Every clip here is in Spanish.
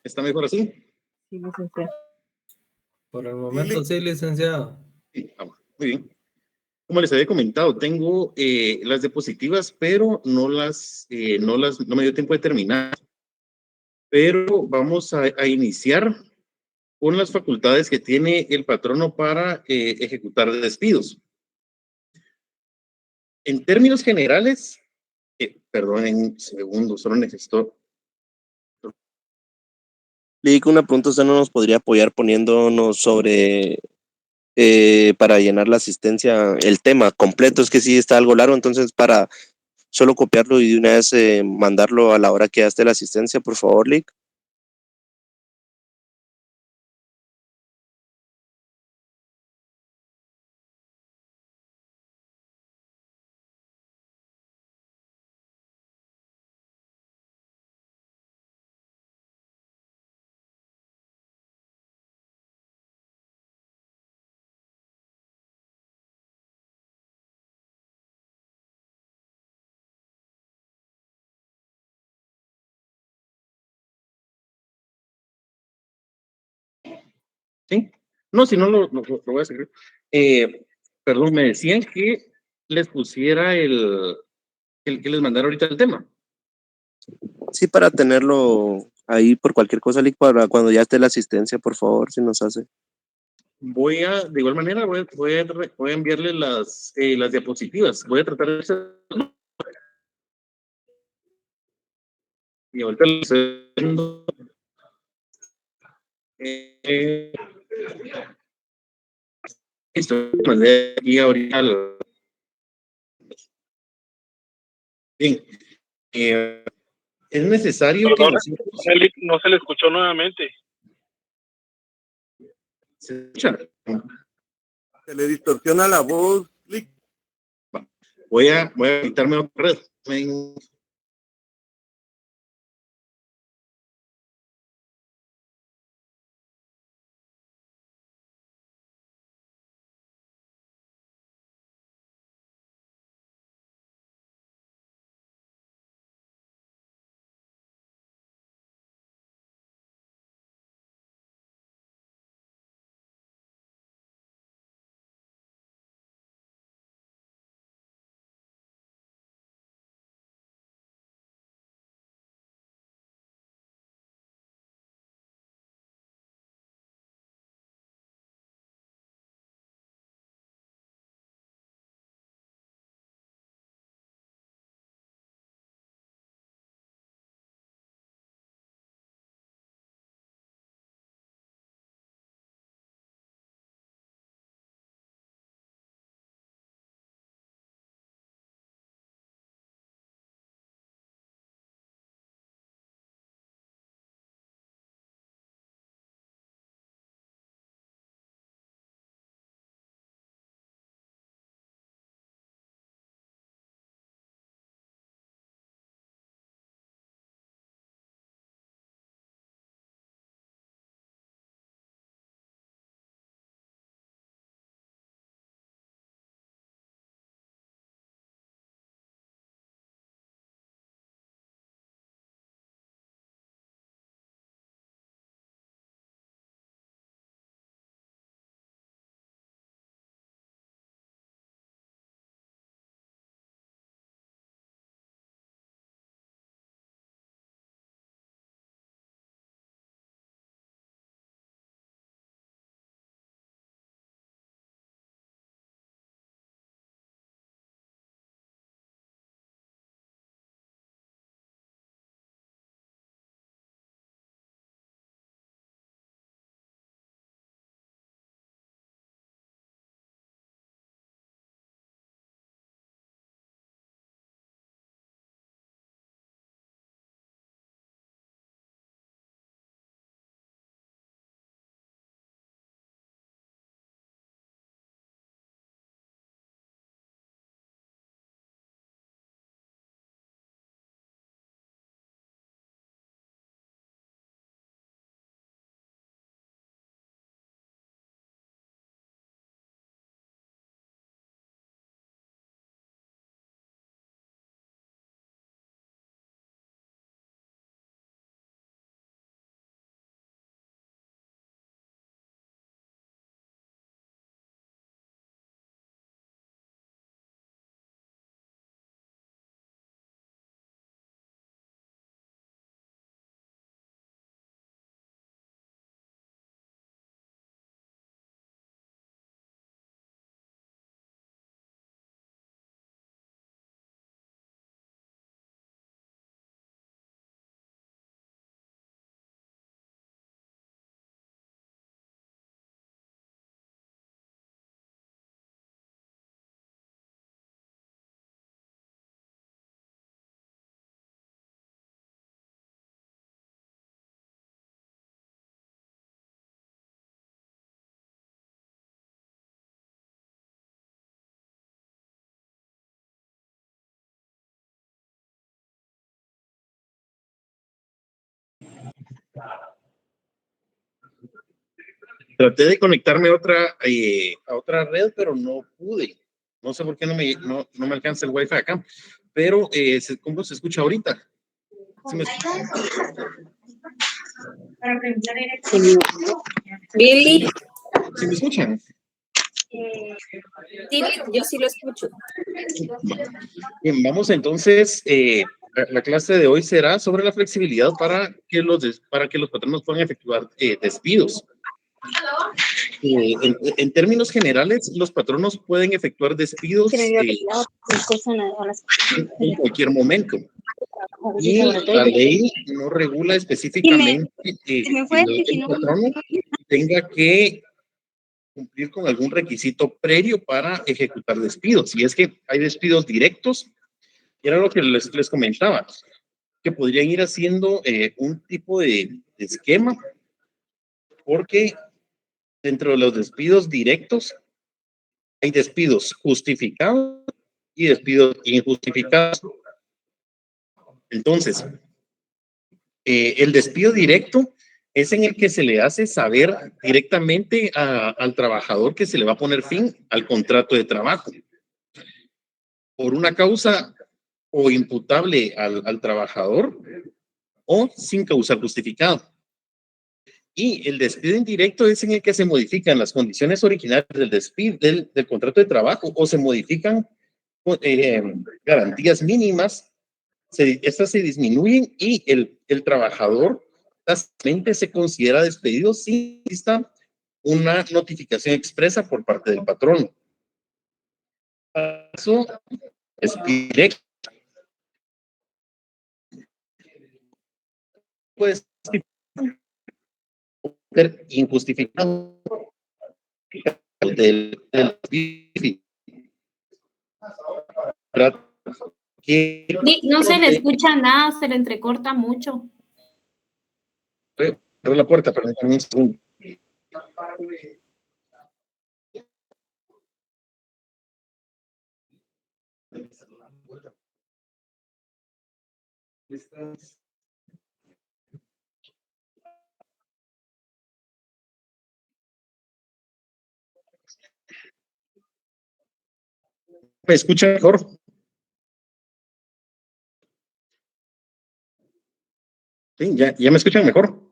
¿Está mejor así? Sí, licenciado. Por el momento sí, licenciado. Sí, muy bien. Como les había comentado, tengo las diapositivas, pero no me dio tiempo de terminar. Pero vamos a iniciar con las facultades que tiene el patrono para ejecutar despidos. En términos generales, perdón, un segundo, solo necesito. Lick, una pregunta, ¿usted no nos podría apoyar poniéndonos sobre para llenar la asistencia, el tema completo? Es que sí está algo largo, entonces para solo copiarlo y de una vez mandarlo a la hora que ya esté la asistencia, por favor, Lick. ¿Sí? No, si no lo voy a seguir. Perdón, me decían que les pusiera que les mandara ahorita el tema. Sí, para tenerlo ahí por cualquier cosa, Lick, para cuando ya esté la asistencia, por favor, si nos hace. De igual manera, voy a enviarle las diapositivas. Voy a tratar de hacer. Y ahorita lo estoy haciendo. Esto mandé aquí ahorita. Bien. Es necesario que Perdón, nosotros. no se le escuchó nuevamente. ¿Se escucha? Se le distorsiona la voz, Lick. Voy a quitarme otra red. Traté de conectarme a otra red, pero no pude. No sé por qué no me alcanza el wifi acá. Pero, ¿cómo se escucha ahorita? ¿Sí me, Billy, sí me escuchan? sí, yo sí lo escucho. Bien, vamos entonces. La clase de hoy será sobre la flexibilidad para que los patronos puedan efectuar despidos. En términos generales, los patronos pueden efectuar despidos en cualquier momento. Y la ley no regula específicamente que el patrono tenga que cumplir con algún requisito previo para ejecutar despidos. Y es que hay despidos directos, y era lo que les comentaba, que podrían ir haciendo un tipo de esquema, porque dentro de los despidos directos hay despidos justificados y despidos injustificados. Entonces, el despido directo es en el que se le hace saber directamente al trabajador que se le va a poner fin al contrato de trabajo por una causa o imputable al trabajador o sin causa justificada. Y el despido indirecto es en el que se modifican las condiciones originales del despido del contrato de trabajo o se modifican garantías mínimas. Estas se disminuyen y el trabajador tácitamente se considera despedido si exista una notificación expresa por parte del patrón. Eso es directo. Pues ser injustificado del No se le escucha nada, se le entrecorta mucho. Cerré la puerta, permítanme un segundo. ¿Me escucha mejor? Sí, ya me escuchan mejor.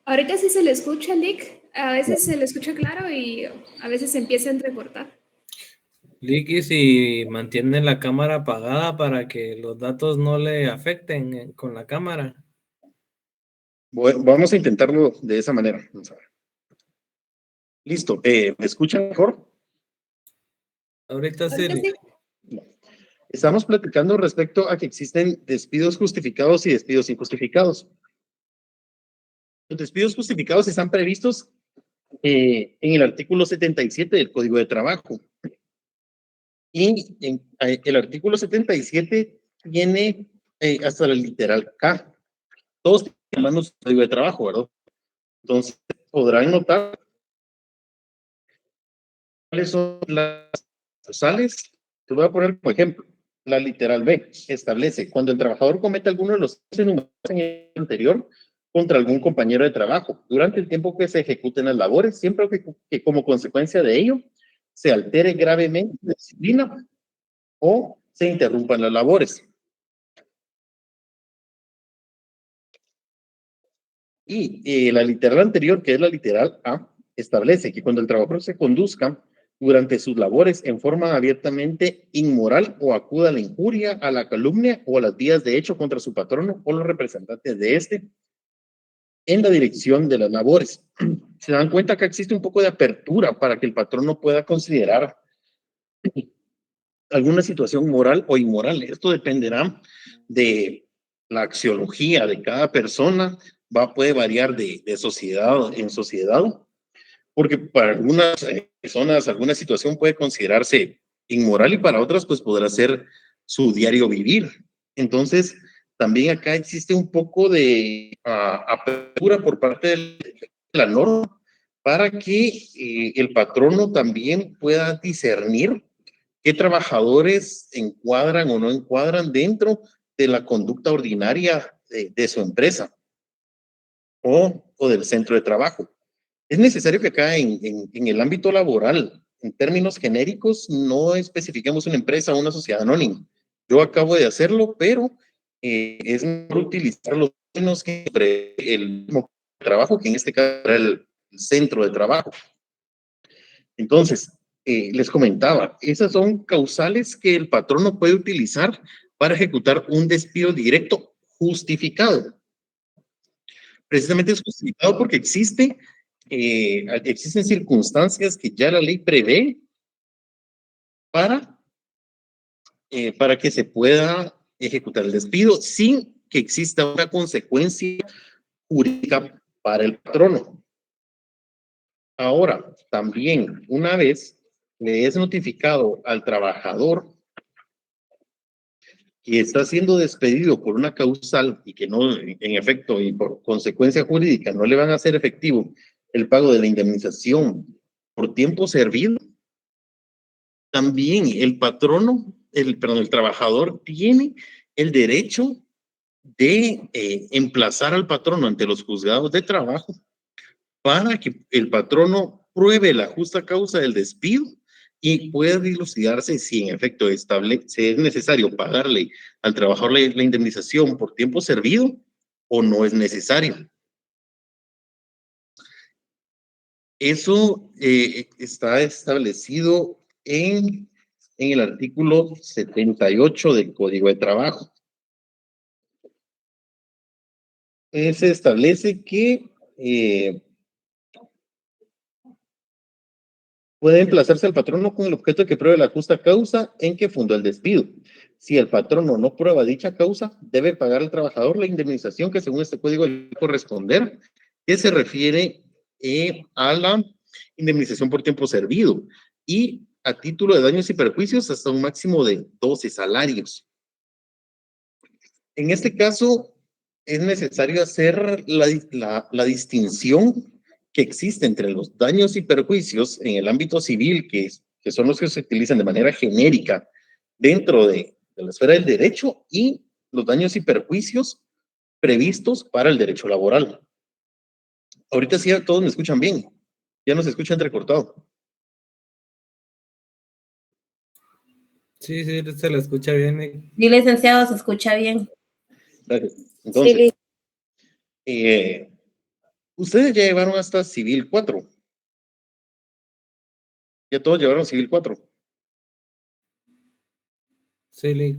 Ahorita sí se le escucha, Lick. A veces se le escucha claro y a veces se empieza a entrecortar. Lick, y si mantiene la cámara apagada para que los datos no le afecten con la cámara. Bueno, vamos a intentarlo de esa manera. Vamos a ver. Listo. ¿Me escuchan mejor? Ahorita sí. Ahorita sí. Estamos platicando respecto a que existen despidos justificados y despidos injustificados. Los despidos justificados están previstos en el artículo 77 del Código de Trabajo. Y el artículo 77 tiene hasta la literal K. Todos tienen manos del Código de Trabajo, ¿verdad? Entonces, podrán notar cuáles son las causales. Te voy a poner como ejemplo. La literal B establece cuando el trabajador comete alguno de los enumerados en el anterior contra algún compañero de trabajo durante el tiempo que se ejecuten las labores, siempre que como consecuencia de ello se altere gravemente la disciplina o se interrumpan las labores. Y la literal anterior, que es la literal A, establece que cuando el trabajador se conduzca durante sus labores en forma abiertamente inmoral o acuda a la injuria, a la calumnia o a las vías de hecho contra su patrono o los representantes de este en la dirección de las labores. Se dan cuenta que existe un poco de apertura para que el patrono pueda considerar alguna situación moral o inmoral. Esto dependerá de la axiología de cada persona, puede variar de sociedad en sociedad, porque para algunas personas alguna situación puede considerarse inmoral y para otras pues podrá ser su diario vivir. Entonces, también acá existe un poco de apertura por parte de la norma para que el patrono también pueda discernir qué trabajadores encuadran o no encuadran dentro de la conducta ordinaria de su empresa o del centro de trabajo. Es necesario que acá en el ámbito laboral, en términos genéricos, no especifiquemos una empresa o una sociedad anónima. Yo acabo de hacerlo, pero es mejor utilizar los términos que el mismo trabajo, que en este caso era el centro de trabajo. Entonces, les comentaba, esas son causales que el patrono puede utilizar para ejecutar un despido directo justificado. Precisamente es justificado porque existen circunstancias que ya la ley prevé para que se pueda ejecutar el despido sin que exista una consecuencia jurídica para el patrono. Ahora, también, una vez le es notificado al trabajador que está siendo despedido por una causal y que no, en efecto, y por consecuencia jurídica, no le van a hacer efectivo el pago de la indemnización por tiempo servido, también el patrono, el trabajador tiene el derecho de emplazar al patrono ante los juzgados de trabajo para que el patrono pruebe la justa causa del despido y pueda dilucidarse si en efecto es necesario pagarle al trabajador la indemnización por tiempo servido o no es necesario. Eso está establecido en el artículo 78 del Código de Trabajo. Se establece que puede emplazarse al patrono con el objeto de que pruebe la justa causa en que fundó el despido. Si el patrono no prueba dicha causa, debe pagar al trabajador la indemnización que según este código debe corresponder, que se refiere a la indemnización por tiempo servido y a título de daños y perjuicios hasta un máximo de 12 salarios. En este caso, es necesario hacer la distinción que existe entre los daños y perjuicios en el ámbito civil, que son los que se utilizan de manera genérica dentro de la esfera del derecho, y los daños y perjuicios previstos para el derecho laboral. Ahorita sí todos me escuchan bien, ya no se escucha entrecortado. Sí, se le escucha bien. Sí, licenciado, se escucha bien. Gracias. Entonces, ustedes ya llevaron hasta Civil 4. Ya todos llevaron Civil 4. Sí,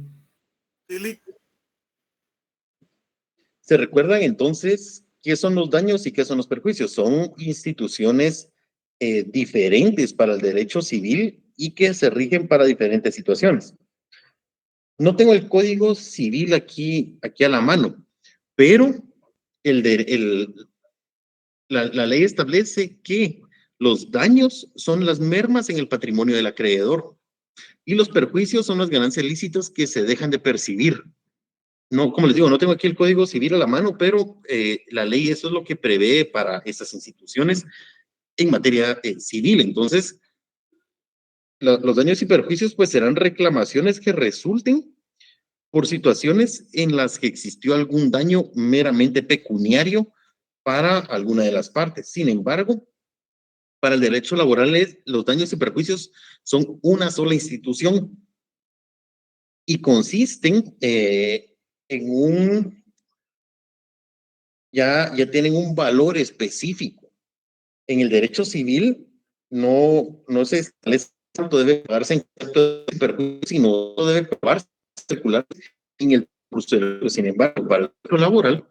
¿Se recuerdan entonces qué son los daños y qué son los perjuicios? Son instituciones diferentes para el derecho civil y que se rigen para diferentes situaciones. No tengo el Código Civil aquí a la mano, pero la ley establece que los daños son las mermas en el patrimonio del acreedor y los perjuicios son las ganancias lícitas que se dejan de percibir. No, como les digo, no tengo aquí el Código Civil a la mano, pero la ley eso es lo que prevé para estas instituciones en materia civil. Entonces, los daños y perjuicios pues serán reclamaciones que resulten por situaciones en las que existió algún daño meramente pecuniario para alguna de las partes. Sin embargo, para el derecho laboral los daños y perjuicios son una sola institución y consisten ya tienen un valor específico. En el derecho civil no se establece cuánto debe pagarse en cuanto de perjuicio, sino debe pagarse circular en el procedimiento. Sin embargo, para el derecho laboral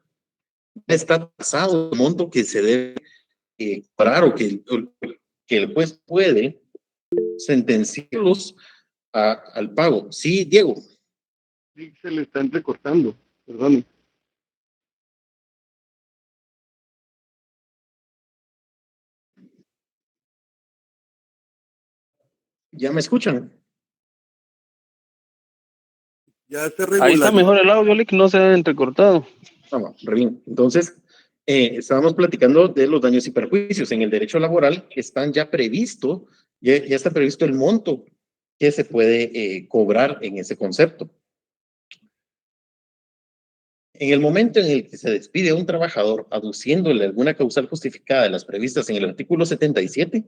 está tasado el monto que se debe cobrar o que el juez puede sentenciarlos al pago. Sí, Diego. Sí, se le está entrecortando, perdón. ¿Ya me escuchan? Ya se Ahí está regularizó. mejor el audio, Lick, no se ha entrecortado. Vamos, re bien. Entonces, estábamos platicando de los daños y perjuicios. En el derecho laboral están ya previsto, ya está previsto el monto que se puede cobrar en ese concepto. En el momento en el que se despide a un trabajador aduciéndole alguna causal justificada de las previstas en el artículo 77,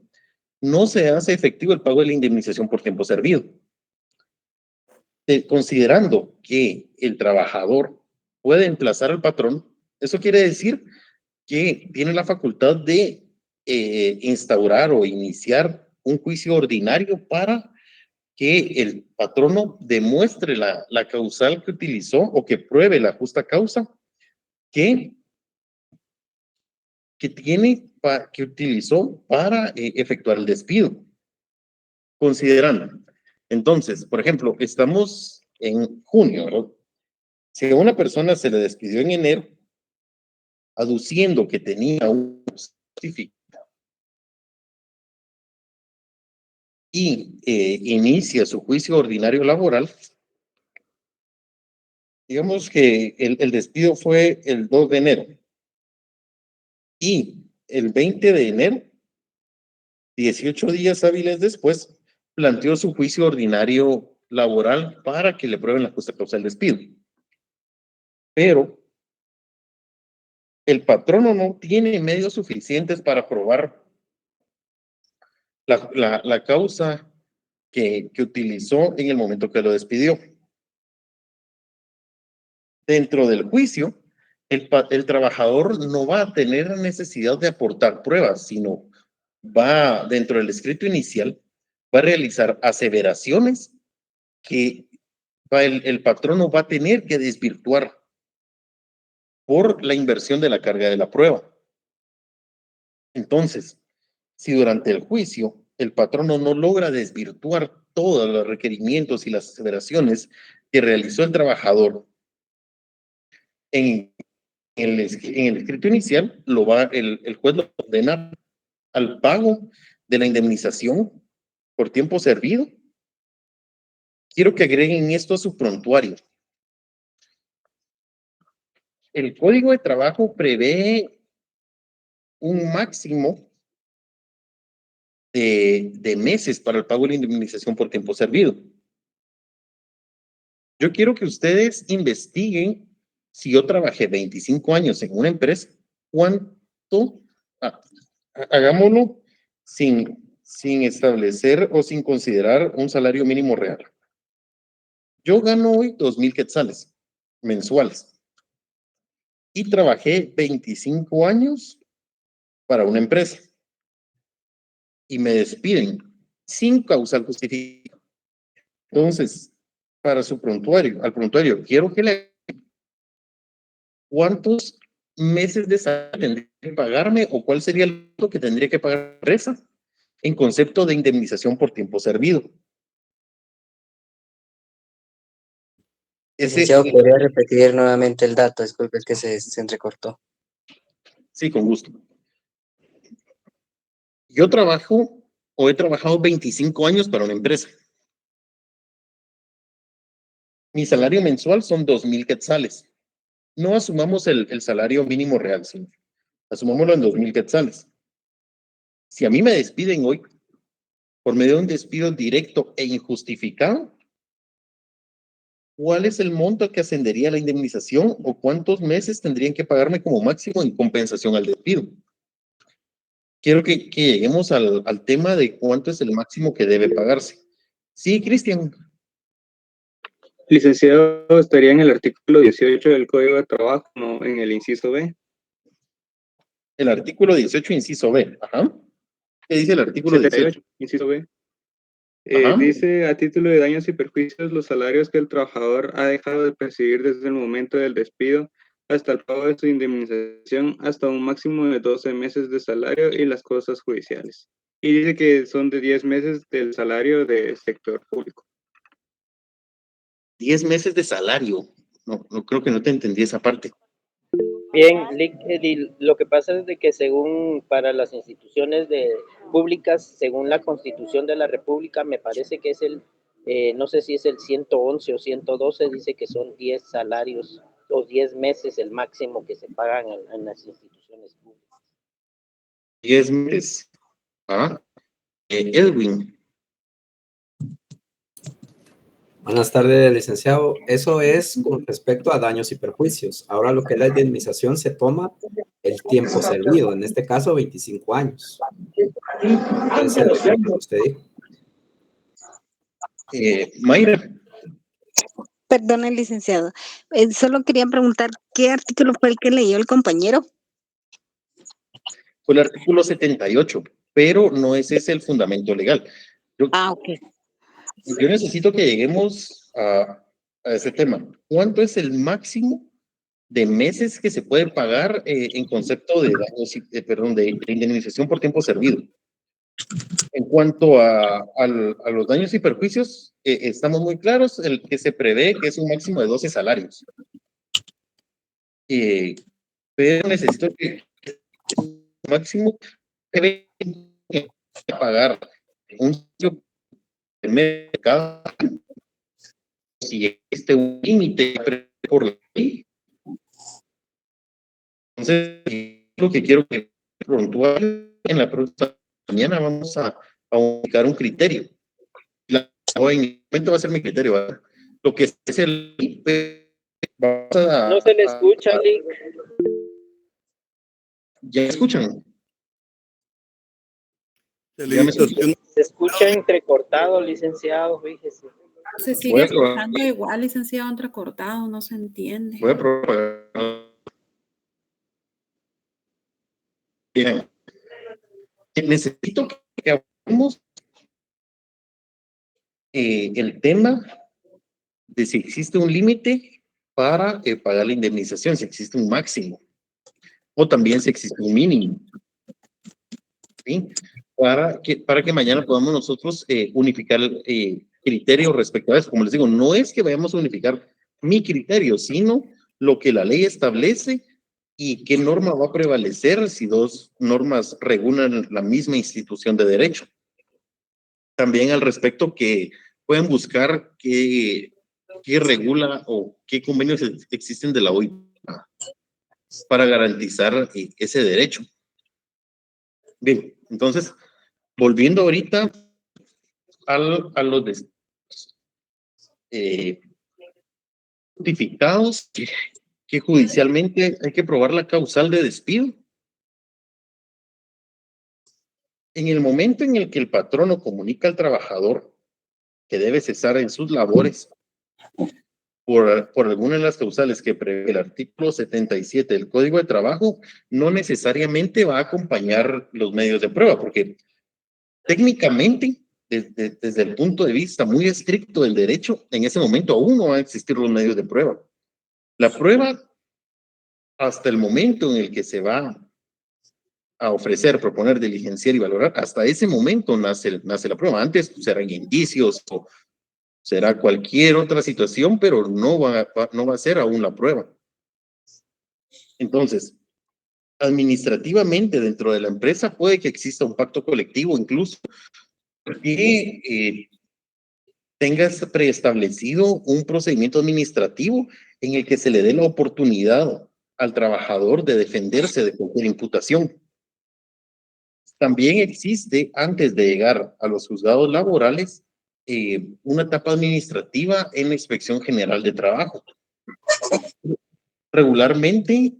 no se hace efectivo el pago de la indemnización por tiempo servido. Considerando que el trabajador puede emplazar al patrón, eso quiere decir que tiene la facultad de instaurar o iniciar un juicio ordinario para que el patrono demuestre la causal que utilizó o que pruebe la justa causa que utilizó para efectuar el despido. Considerando, entonces, por ejemplo, estamos en junio, ¿verdad? Si a una persona se le despidió en enero, aduciendo que tenía un certificado y inicia su juicio ordinario laboral, digamos que el despido fue el 2 de enero y el 20 de enero, 18 días hábiles después, planteó su juicio ordinario laboral para que le prueben la justa causa del despido. Pero el patrono no tiene medios suficientes para probar la causa que utilizó en el momento que lo despidió. Dentro del juicio, el trabajador no va a tener necesidad de aportar pruebas, sino va, dentro del escrito inicial, va a realizar aseveraciones que el patrono va a tener que desvirtuar por la inversión de la carga de la prueba. Entonces, si durante el juicio el patrono no logra desvirtuar todos los requerimientos y las aseveraciones que realizó el trabajador en el escrito inicial, el juez lo condena al pago de la indemnización por tiempo servido. Quiero que agreguen esto a su prontuario. El Código de Trabajo prevé un máximo de meses para el pago de la indemnización por tiempo servido. Yo quiero que ustedes investiguen, si yo trabajé 25 años en una empresa, cuánto, hagámoslo sin establecer o sin considerar un salario mínimo real. Yo gano hoy 2,000 quetzales mensuales y trabajé 25 años para una empresa y me despiden sin causal justificada. Entonces, para su prontuario, al prontuario, quiero que le ¿cuántos meses de salario tendría que pagarme o cuál sería el monto que tendría que pagar la empresa en concepto de indemnización por tiempo servido? Licenciado, ¿podría repetir nuevamente el dato? Disculpe, es que se entrecortó. Sí, con gusto. Yo trabajo o he trabajado 25 años para una empresa. Mi salario mensual son 2,000 quetzales. No asumamos el salario mínimo real, sino asumámoslo en 2,000 quetzales. Si a mí me despiden hoy por medio de un despido directo e injustificado, ¿cuál es el monto que ascendería a la indemnización o cuántos meses tendrían que pagarme como máximo en compensación al despido? Quiero que lleguemos al tema de cuánto es el máximo que debe pagarse. Sí, Cristian. Licenciado, estaría en el artículo 18 del Código de Trabajo, no en el inciso B. El artículo 18, inciso B. Ajá. ¿Qué dice el artículo 78, 18? inciso B. Ajá. Dice, a título de daños y perjuicios, los salarios que el trabajador ha dejado de percibir desde el momento del despido hasta el pago de su indemnización, hasta un máximo de 12 meses de salario y las cosas judiciales. Y dice que son de 10 meses del salario del sector público. 10 meses de salario. No creo que no te entendí esa parte. Bien, lo que pasa es de que según para las instituciones públicas, según la Constitución de la República, me parece que es no sé si es el 111 o 112, dice que son 10 salarios o 10 meses el máximo que se pagan en las instituciones públicas. 10 meses. Edwin. Buenas tardes, licenciado. Eso es con respecto a daños y perjuicios. Ahora lo que es la indemnización se toma el tiempo servido, en este caso 25 años. Ese es lo que usted dijo. Mayra. Perdone, licenciado. Solo quería preguntar, ¿qué artículo fue el que leyó el compañero? Fue el artículo 78, pero no ese es el fundamento legal. Ok. Yo necesito que lleguemos a ese tema. ¿Cuánto es el máximo de meses que se puede pagar en concepto de daños, de indemnización por tiempo servido? En cuanto a los daños y perjuicios, estamos muy claros, el que se prevé que es un máximo de 12 salarios. Pero necesito que máximo debe pagar un mercado si existe un límite por la ley. Entonces, lo que quiero que puntual en la próxima mañana vamos a unificar un criterio. En el momento va a ser mi criterio, ¿verdad? Lo que es el no se le escucha, Lick. ¿Ya me escuchan? Se escucha entrecortado, licenciado, fíjese. Se sigue escuchando igual, licenciado, entrecortado, no se entiende. Voy a probar. Bien. Necesito que hablemos el tema de si existe un límite para pagar la indemnización, si existe un máximo, o también si existe un mínimo. ¿Sí? Para que mañana podamos nosotros unificar criterios respecto a eso. Como les digo, no es que vayamos a unificar mi criterio, sino lo que la ley establece y qué norma va a prevalecer si dos normas regulan la misma institución de derecho. También al respecto que pueden buscar qué regula o qué convenios existen de la OIT para garantizar ese derecho. Bien, entonces, volviendo ahorita a los notificados que judicialmente hay que probar la causal de despido. En el momento en el que el patrono comunica al trabajador que debe cesar en sus labores por alguna de las causales que prevé el artículo 77 del Código de Trabajo, no necesariamente va a acompañar los medios de prueba, porque técnicamente, desde el punto de vista muy estricto del derecho, en ese momento aún no van a existir los medios de prueba. La prueba, hasta el momento en el que se va a ofrecer, proponer, diligenciar y valorar, hasta ese momento nace la prueba. Antes serán indicios o será cualquier otra situación, pero no va a ser aún la prueba. Entonces, administrativamente dentro de la empresa puede que exista un pacto colectivo incluso que tengas preestablecido un procedimiento administrativo en el que se le dé la oportunidad al trabajador de defenderse de cualquier imputación. También existe, antes de llegar a los juzgados laborales, una etapa administrativa en la Inspección General de Trabajo. Regularmente,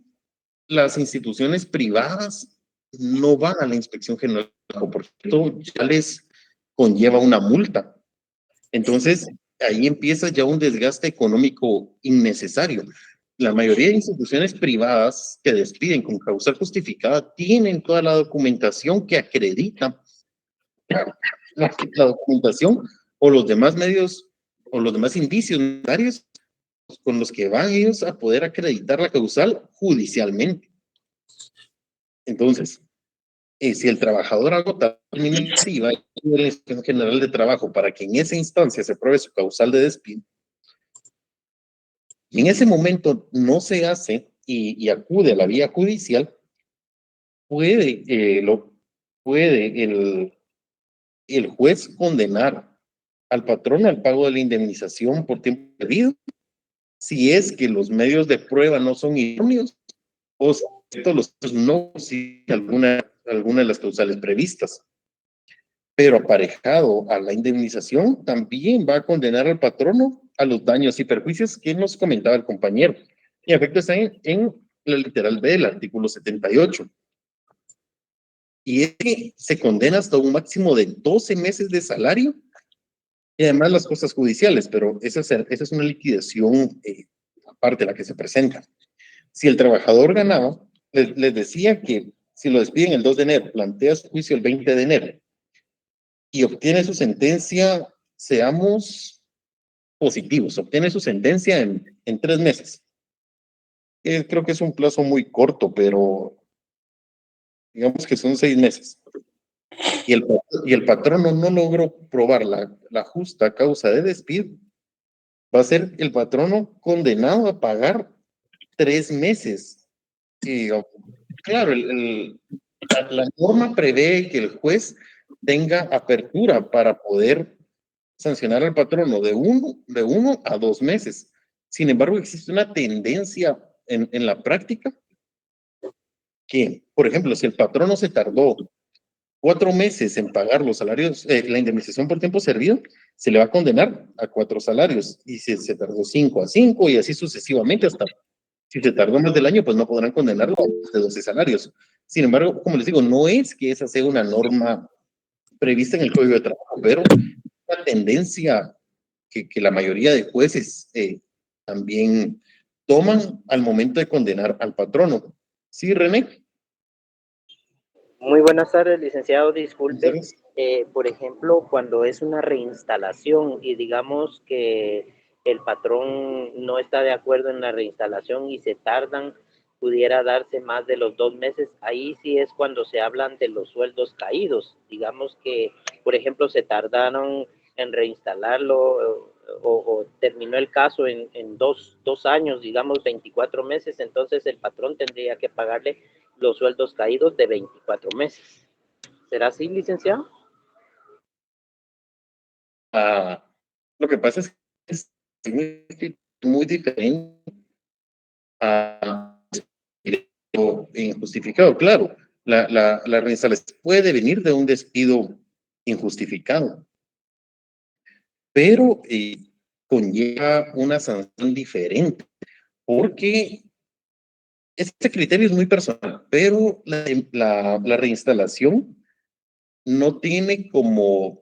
las instituciones privadas no van a la Inspección General de Trabajo, porque esto ya les conlleva una multa. Entonces, ahí empieza ya un desgaste económico innecesario. La mayoría de instituciones privadas que despiden con causal justificada tienen toda la documentación que acredita la documentación o los demás medios o los demás indicios necesarios con los que van ellos a poder acreditar la causal judicialmente. Entonces, si el trabajador agota la iniciativa de la Inspección General de Trabajo para que en esa instancia se pruebe su causal de despido, y en ese momento no se hace y acude a la vía judicial, puede el juez condenar al patrón al pago de la indemnización por tiempo perdido si es que los medios de prueba no son idóneos o si los no siguen alguna de las causales previstas. pero aparejado a la indemnización también va a condenar al patrono a los daños y perjuicios que nos comentaba el compañero. Y en efecto está en la literal B del artículo 78. Y es que se condena hasta un máximo de 12 meses de salario y además las cosas judiciales, pero esa es una liquidación aparte de la que se presenta. Si el trabajador ganaba, les decía que si lo despiden el 2 de enero, plantea su juicio el 20 de enero y obtiene su sentencia, seamos positivos, obtiene su sentencia en 3 meses. Creo que es un plazo muy corto, pero digamos que son 6 meses. Y el patrono no logró probar la justa causa de despido, va a ser el patrono condenado a pagar 3 meses. Y, claro, la norma prevé que el juez tenga apertura para poder sancionar al patrono de uno a 2 meses. Sin embargo, existe una tendencia en la práctica que, por ejemplo, si el patrono se tardó 4 meses en pagar los salarios, la indemnización por tiempo servido, se le va a condenar a 4 salarios. Y si se tardó 5 a 5 y así sucesivamente hasta, si se tardó más del año, pues no podrán condenarlo a 12 salarios. Sin embargo, como les digo, no es que esa sea una norma prevista en el Código de Trabajo, pero una tendencia que la mayoría de jueces también toman al momento de condenar al patrono. ¿Sí, René? Muy buenas tardes, licenciado. Disculpe, por ejemplo, cuando es una reinstalación y digamos que el patrón no está de acuerdo en la reinstalación y se tardan, pudiera darse más de los 2 meses, ahí sí es cuando se hablan de los sueldos caídos. Digamos que, por ejemplo, se tardaron en reinstalarlo o terminó el caso en dos años, digamos 24 meses, entonces el patrón tendría que pagarle los sueldos caídos de 24 meses. ¿Será así, licenciado? Lo que pasa es que es muy diferente a injustificado. Claro, la reinstalación puede venir de un despido injustificado, pero conlleva una sanción diferente, porque este criterio es muy personal, pero la reinstalación no tiene como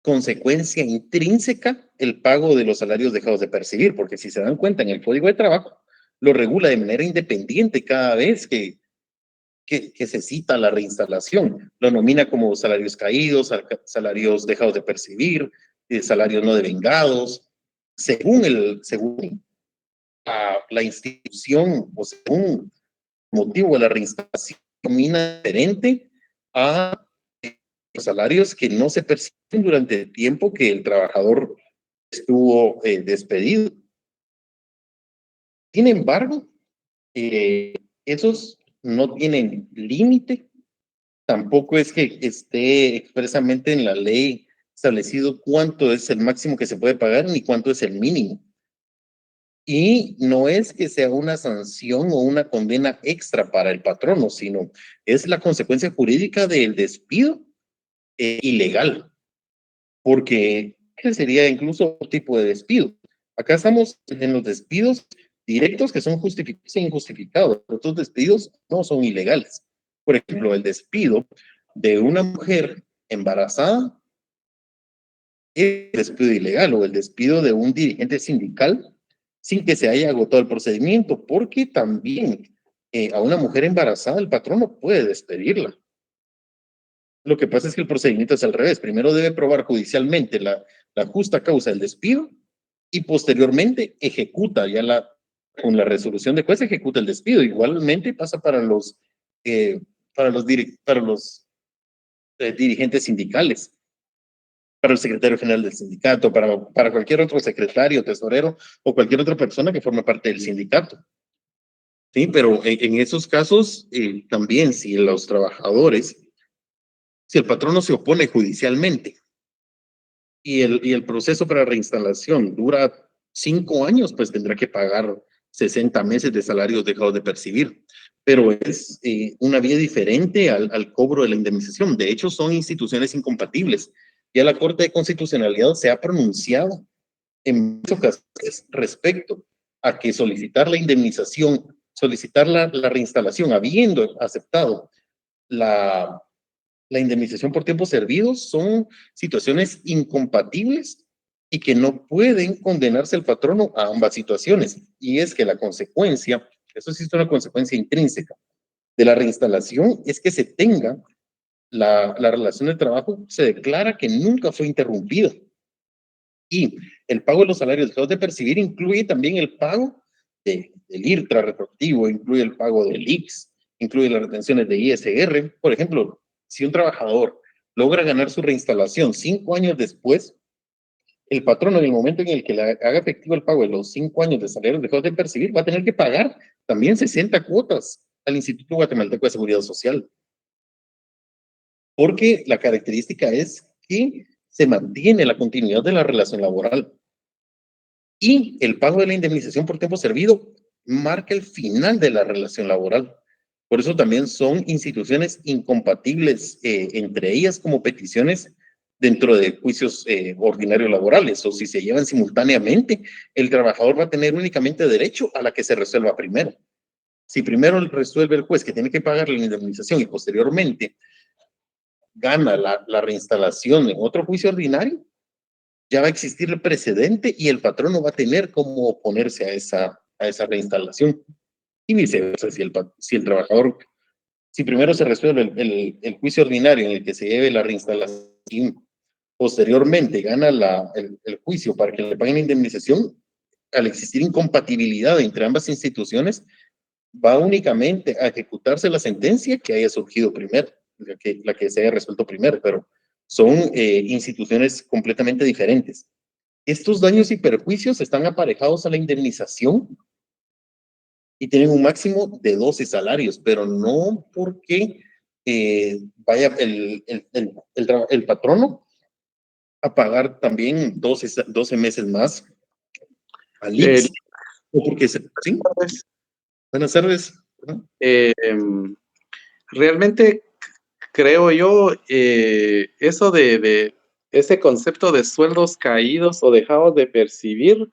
consecuencia intrínseca el pago de los salarios dejados de percibir, porque si se dan cuenta en el Código de Trabajo, lo regula de manera independiente cada vez que se cita la reinstalación. Lo nomina como salarios caídos, salarios dejados de percibir, salarios no devengados, según la institución o según el motivo de la reinstalación, nomina diferente a los salarios que no se perciben durante el tiempo que el trabajador estuvo despedido. Sin embargo, esos no tienen límite, tampoco es que esté expresamente en la ley establecido cuánto es el máximo que se puede pagar ni cuánto es el mínimo. Y no es que sea una sanción o una condena extra para el patrono, sino es la consecuencia jurídica del despido ilegal, porque ese sería incluso otro tipo de despido. Acá estamos en los despidos directos que son justificados e injustificados. Otros despidos no son ilegales. Por ejemplo, el despido de una mujer embarazada es despido ilegal, o el despido de un dirigente sindical sin que se haya agotado el procedimiento, porque también a una mujer embarazada el patrón no puede despedirla. Lo que pasa es que el procedimiento es al revés. Primero debe probar judicialmente la justa causa del despido y posteriormente ejecuta con la resolución de juez, ejecuta el despido. Igualmente pasa para los dirigentes sindicales, para el secretario general del sindicato, para cualquier otro secretario, tesorero o cualquier otra persona que forme parte del sindicato. Sí, pero en esos casos también si los trabajadores, si el patrono se opone judicialmente y el proceso para reinstalación dura 5 años, pues tendrá que pagar 60 meses de salarios dejados de percibir. pero es una vía diferente al cobro de la indemnización. De hecho, son instituciones incompatibles. Ya la Corte de Constitucionalidad se ha pronunciado en muchas ocasiones respecto a que solicitar la indemnización, solicitar la reinstalación, habiendo aceptado la indemnización por tiempos servidos, son situaciones incompatibles y que no pueden condenarse el patrono a ambas situaciones. Y es que la consecuencia, eso sí es una consecuencia intrínseca de la reinstalación, es que se tenga la relación de trabajo, se declara que nunca fue interrumpida. Y el pago de los salarios dejados de percibir incluye también el pago del IRTRA retroactivo, incluye el pago del IX, incluye las retenciones de ISR. Por ejemplo, si un trabajador logra ganar su reinstalación 5 años después, el patrono en el momento en el que le haga efectivo el pago de los 5 años de salarios dejados de percibir va a tener que pagar también 60 cuotas al Instituto Guatemalteco de Seguridad Social. Porque la característica es que se mantiene la continuidad de la relación laboral. Y el pago de la indemnización por tiempo servido marca el final de la relación laboral. Por eso también son instituciones incompatibles entre ellas como peticiones dentro de juicios ordinarios laborales, o si se llevan simultáneamente, el trabajador va a tener únicamente derecho a la que se resuelva primero. Si primero resuelve el juez que tiene que pagar la indemnización y posteriormente gana la reinstalación en otro juicio ordinario, ya va a existir el precedente y el patrono va a tener cómo oponerse a esa reinstalación. Y viceversa, si el trabajador, si primero se resuelve el juicio ordinario en el que se lleve la reinstalación y posteriormente gana el juicio para que le paguen la indemnización, al existir incompatibilidad entre ambas instituciones, va únicamente a ejecutarse la sentencia que haya surgido primero, la que se haya resuelto primero, pero son instituciones completamente diferentes. Estos daños y perjuicios están aparejados a la indemnización y tienen un máximo de 12 salarios, pero no porque vaya el patrono a pagar también 12 meses más al IX, o porque ¿sí? Buenas tardes. Realmente creo yo, eso de ese concepto de sueldos caídos o dejados de percibir,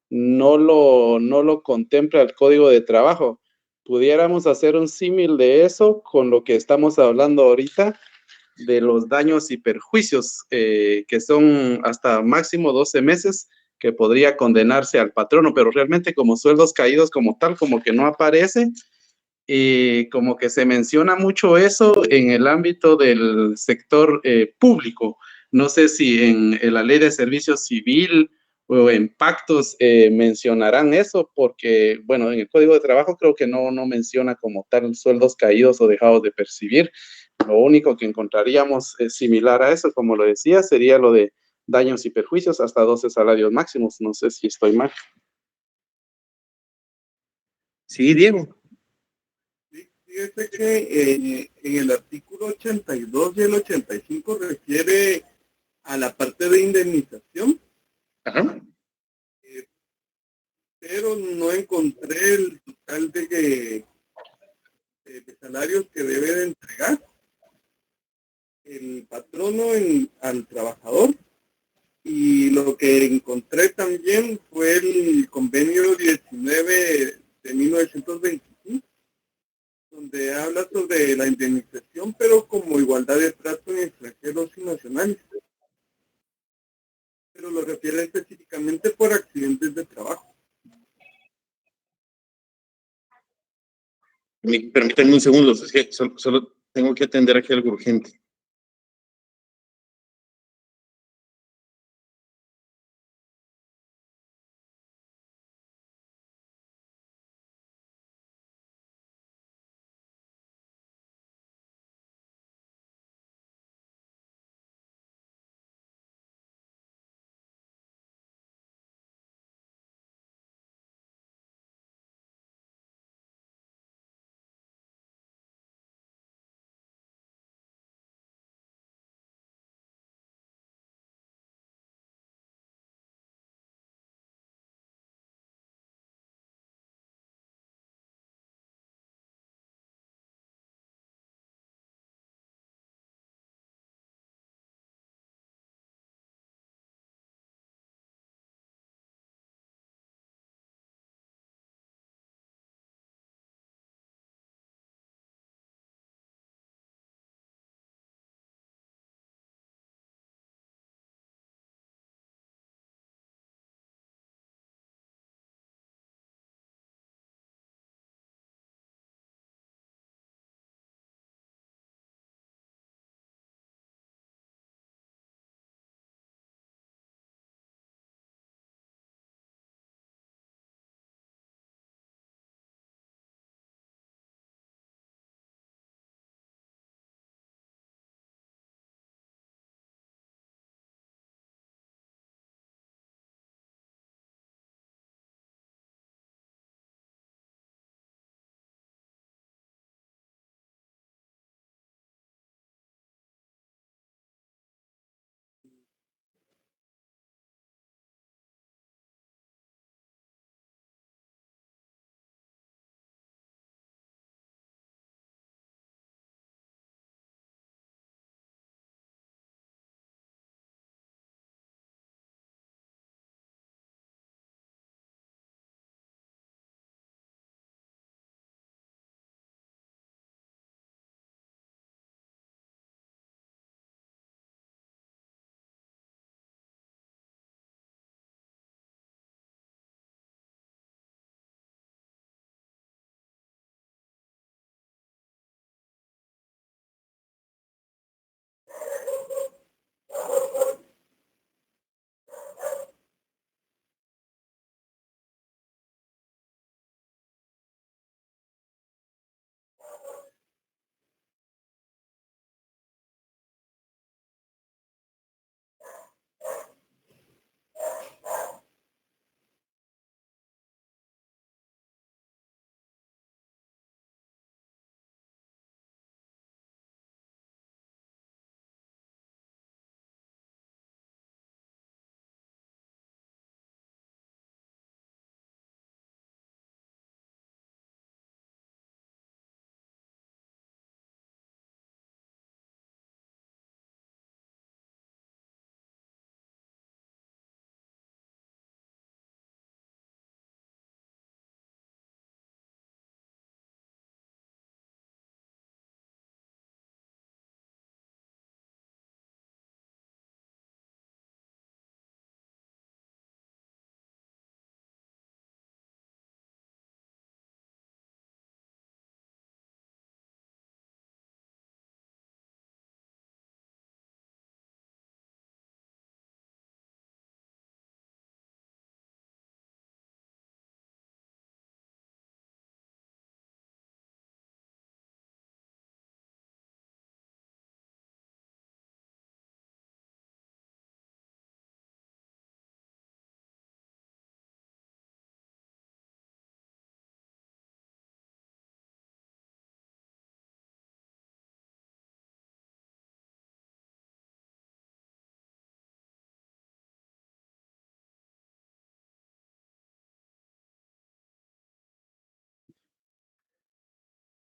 no lo contempla el Código de Trabajo. Pudiéramos hacer un símil de eso con lo que estamos hablando ahorita, de los daños y perjuicios, que son hasta máximo 12 meses, que podría condenarse al patrono, pero realmente como sueldos caídos como tal, como que no aparece, y como que se menciona mucho eso en el ámbito del sector público. No sé si en la ley de servicio civil o en pactos mencionarán eso, porque, bueno, en el Código de Trabajo creo que no menciona como tal sueldos caídos o dejados de percibir. Lo único que encontraríamos similar a eso, como lo decía, sería lo de daños y perjuicios hasta 12 salarios máximos. No sé si estoy mal. Sí, Diego. Fíjese que en el artículo 82 y el 85 refiere a la parte de indemnización. Ajá. Pero no encontré el total de salarios que debe de entregar el patrono al trabajador. Y lo que encontré también fue el convenio 19 de 1925, donde habla sobre la indemnización, pero como igualdad de trato en extranjeros y nacionales. Pero lo refiere específicamente por accidentes de trabajo. Permítanme un segundo, es que solo tengo que atender aquí algo urgente.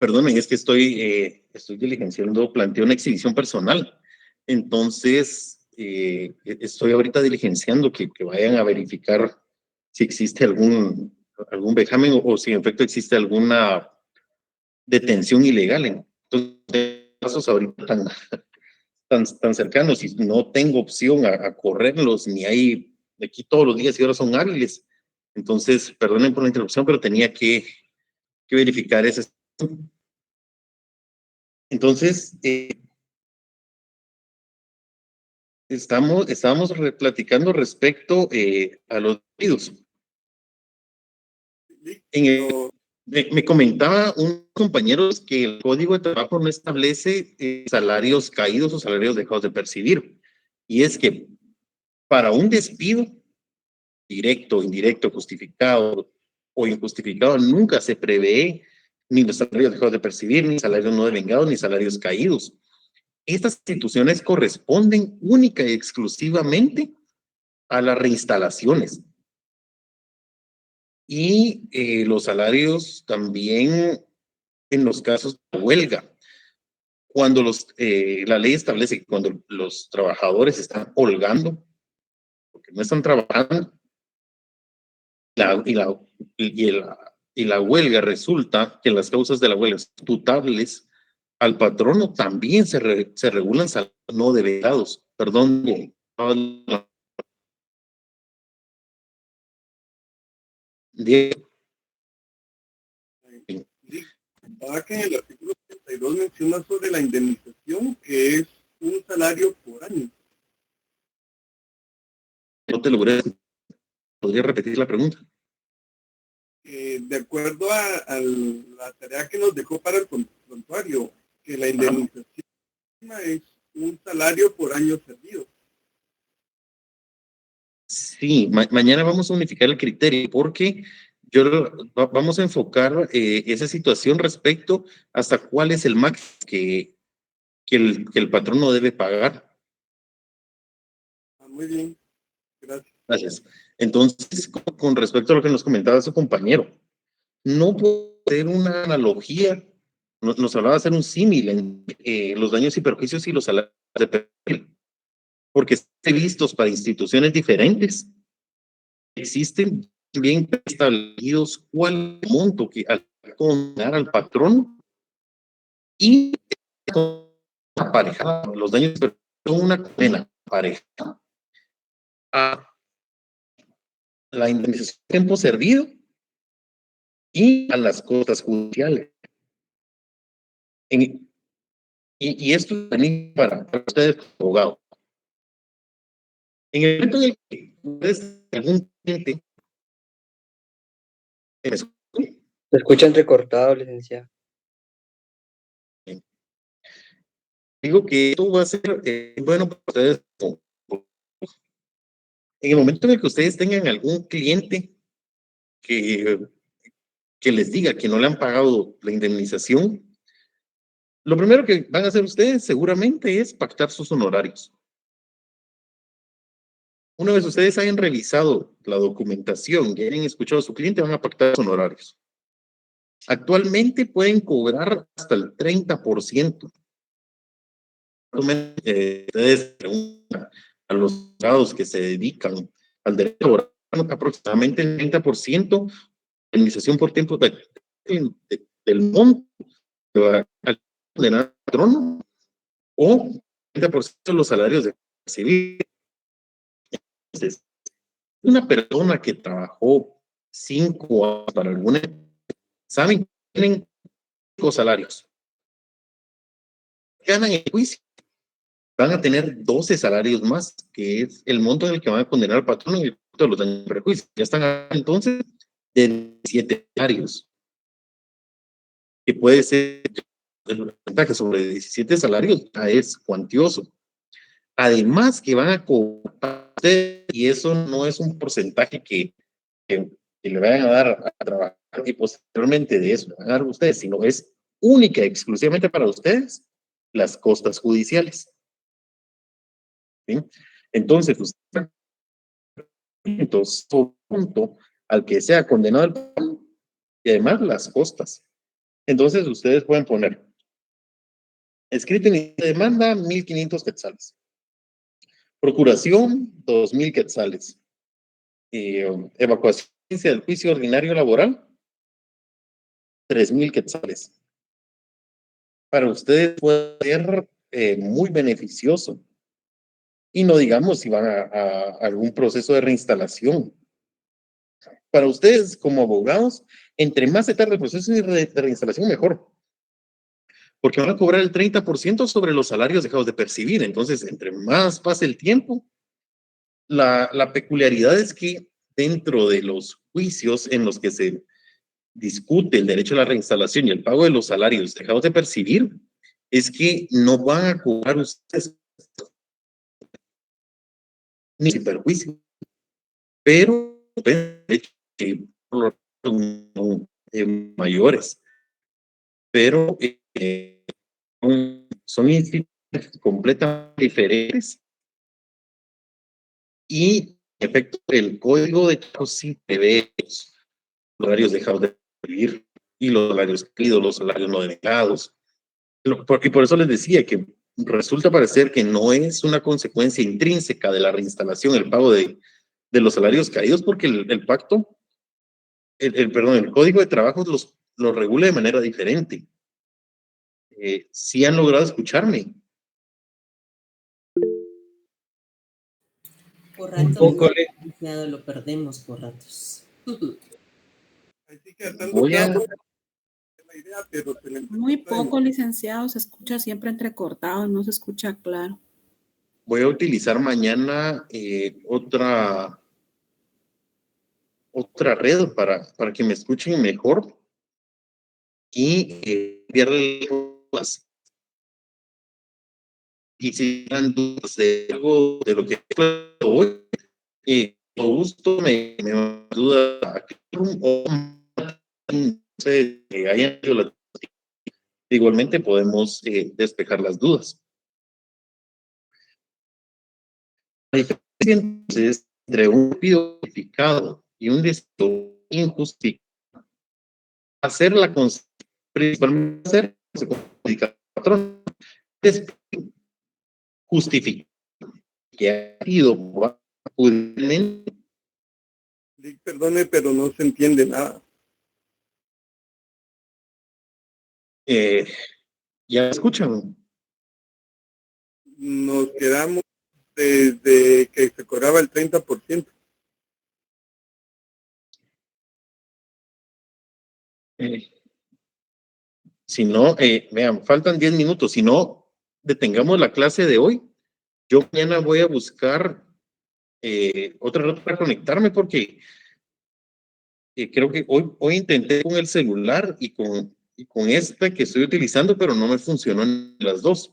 Perdónenme, es que estoy diligenciando, planteo una exhibición personal. Entonces, estoy ahorita diligenciando que vayan a verificar si existe algún vejamen o si en efecto existe alguna detención ilegal. Entonces, casos ahorita tan cercanos y no tengo opción a correrlos, ni hay, aquí todos los días y horas son hábiles. Entonces, perdonen por la interrupción, pero tenía que verificar ese. Entonces, estábamos platicando respecto a los despidos. Me comentaba un compañero que el Código de Trabajo no establece salarios caídos o salarios dejados de percibir. Y es que para un despido directo, indirecto, justificado o injustificado, nunca se prevé ni los salarios dejados de percibir, ni salarios no devengados, ni salarios caídos. Estas instituciones corresponden única y exclusivamente a las reinstalaciones. Y los salarios también en los casos de huelga. Cuando la ley establece que cuando los trabajadores están holgando, porque no están trabajando, y la huelga resulta que las causas de la huelga son imputables al patrono, también se regulan salarios no devengados. Perdón. Ahora que en el artículo 32 menciona sobre la indemnización, que es un salario por año. No te logré. ¿Podría repetir la pregunta? De acuerdo a la tarea que nos dejó para el prontuario, que la indemnización es un salario por año servido. Sí, mañana vamos a unificar el criterio porque vamos a enfocar esa situación respecto hasta cuál es el máximo que el patrón no debe pagar. Muy bien, gracias. Gracias. Entonces, con respecto a lo que nos comentaba su compañero, no puede ser una analogía, nos hablaba de hacer un símil en los daños y perjuicios y los salarios de perfil, porque están vistos para instituciones diferentes. Existen bien establecidos cuál monto que al condenar al patrón y aparejado los daños son una condena pareja a la indemnización de tiempo servido y a las costas judiciales. Y esto también para ustedes, abogados. En el momento en el que ustedes, algún cliente, Se escucha entrecortado, licenciado. digo que esto va a ser bueno para ustedes. En el momento en el que ustedes tengan algún cliente que les diga que no le han pagado la indemnización, lo primero que van a hacer ustedes seguramente es pactar sus honorarios. Una vez ustedes hayan revisado la documentación y hayan escuchado a su cliente, van a pactar sus honorarios. Actualmente pueden cobrar hasta el 30%. Ustedes preguntan a los abogados que se dedican al derecho laboral, aproximadamente el 30% de indemnización por tiempo del monto que va al patrón o 30% de los salarios de civil. Entonces, una persona que trabajó 5 años para alguna, saben, tienen 5 salarios. Ganan el juicio. Van a tener 12 salarios más, que es el monto en el que van a condenar al patrón y el monto de los daños y perjuicios. Ya están entonces de 17 salarios. Que puede ser el porcentaje sobre 17 salarios, ya es cuantioso. Además que van a cobrar ustedes, y eso no es un porcentaje que le vayan a dar a trabajar y posteriormente de eso le van a dar a ustedes, sino es única y exclusivamente para ustedes las costas judiciales. ¿Sí? Entonces, punto al que sea condenado el patrón y además las costas. Entonces, ustedes pueden poner escrito en demanda, 1,500 quetzales. Procuración, 2,000 quetzales. Evacuación del juicio ordinario laboral, 3,000 quetzales. Para ustedes puede ser muy beneficioso. Y no digamos si van a algún proceso de reinstalación. Para ustedes como abogados, entre más se tarde el proceso de reinstalación, mejor. Porque van a cobrar el 30% sobre los salarios dejados de percibir. Entonces, entre más pase el tiempo, la peculiaridad es que dentro de los juicios en los que se discute el derecho a la reinstalación y el pago de los salarios dejados de percibir, es que no van a cobrar ustedes ni sin perjuicio, pero mayores, pero son instituciones completamente diferentes y en efecto el código de trabajo sí prevé los horarios dejados de percibir y los salarios caídos, los salarios no denegados. Y por eso les decía que resulta parecer que no es una consecuencia intrínseca de la reinstalación, el pago de los salarios caídos, porque el pacto, el código de trabajo los regula de manera diferente. ¿Sí han logrado escucharme? Por ratos, Un poco, lo perdemos por ratos. Voy a... Muy poco, licenciado, se escucha siempre entrecortado, no se escucha claro. Voy a utilizar mañana otra red para que me escuchen mejor y enviarle dudas. Y si tienen dudas de algo de lo que hoy, con gusto me ayuda a o igualmente podemos despejar las dudas. La diferencia entonces entre un despido justificado y un despido injustificado, hacer la principalmente hacer patrón justificado que ha sido perdone, pero no se entiende nada. ¿Ya escuchan? Nos quedamos desde que se cobraba el 30%. Si no, vean, faltan 10 minutos. Si no, detengamos la clase de hoy. Yo mañana voy a buscar otra red para conectarme porque creo que hoy intenté con el celular y con esta que estoy utilizando, pero no me funcionó en las dos.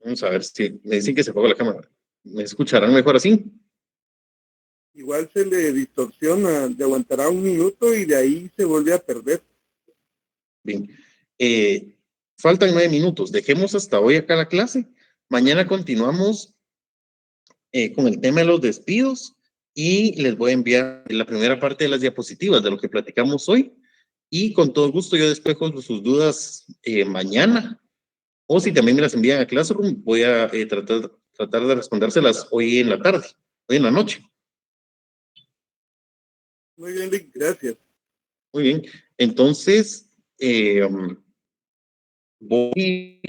Vamos a ver si me dicen que se apaga la cámara. ¿Me escucharán mejor así? Igual se le distorsiona, le aguantará un minuto y de ahí se vuelve a perder. Bien. Faltan 9 minutos. Dejemos hasta hoy acá la clase. Mañana continuamos con el tema de los despidos y les voy a enviar la primera parte de las diapositivas de lo que platicamos hoy. Y con todo gusto yo despejo sus dudas mañana. O si también me las envían a Classroom, voy a tratar de respondérselas hoy en la tarde, hoy en la noche. Muy bien, Lick, gracias. Muy bien. Entonces, voy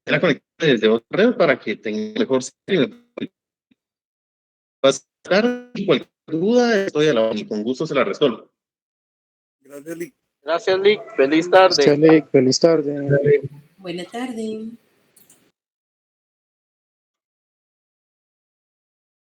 a conectar desde otra red para que tengan mejor servicio. Pasar cualquier duda, estoy a la hora y con gusto se la resuelvo. Gracias, Lick. Gracias, Lick. Feliz tarde. Gracias, Lick. Feliz tarde. Buena tarde.